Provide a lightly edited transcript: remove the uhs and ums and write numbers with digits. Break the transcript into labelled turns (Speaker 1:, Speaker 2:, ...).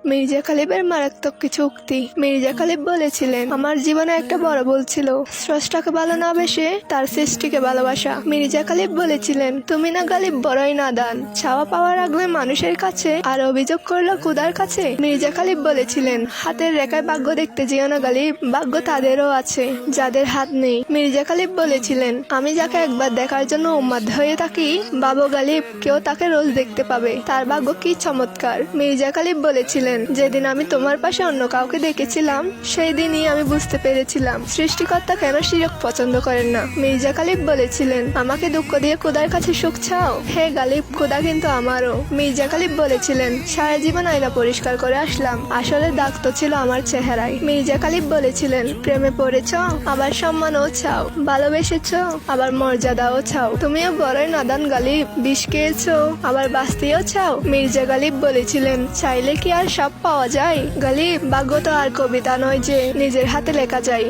Speaker 1: মির্জা খালিবের মারাত্মক কিছু উক্তি। মির্জা খালিব বলেছিলেন, আমার জীবনে একটা বড় ভুল ছিল, স্রষ্টাকে ভালো না বেশে তার সৃষ্টিকে ভালোবাসা। মির্জা খালিব বলেছিলেন, তুমি না গালিব বড়ই নাদান, চাওয়া পাওয়ার আগ্রহে মানুষের কাছে আর অভিযোগ করলো খুদার কাছে। মির্জা খালিব বলেছিলেন, হাতের রেখায় ভাগ্য দেখতে যেও না গালিব, ভাগ্য তাদেরও আছে যাদের হাত নেই। মির্জা খালিব বলেছিলেন, আমি যাকে একবার দেখার জন্য উন্মাদ হয়ে থাকি, বাবু গালিব কেউ তাকে রোজ দেখতে পাবে, তার ভাগ্য কি চমৎকার। মির্জা খালিব বলেছিলেন, যেদিন আমি তোমার পাশে অন্য কাউকে দেখেছিলাম সেই দিনই আমি বুঝতে পেরেছিলাম সৃষ্টিকর্তা কেন শিরক পছন্দ করেন না। মির্জা খালিব বলেছিলেন, আমাকে দুঃখ দিয়ে খোদার কাছে সুখ চাও? হে গালিব, খোদা কিন্তু আমারও। মির্জা খালিব বলেছিলেন, সারা জীবন আয়না পরিষ্কার করে আসলাম, আসলে দাগ তো ছিল আমার চেহারায়। মির্জা খালিব বলেছিলেন, প্রেমে পড়েছ, আবার সম্মানও চাও, ভালোবেসেছ, আবার মর্যাদাও চাও, তুমিও বড়ই নাদান গালিব, বিষ খেয়েছো, আবার বাঁচতেও চাও। মির্জা গালিব বলেছিলেন, চাইলে কি আর সব পাওয়া যায়? গালিব, ভাগ্য তো আর কবিতা নয় যে নিজের হাতে লেখা যায়।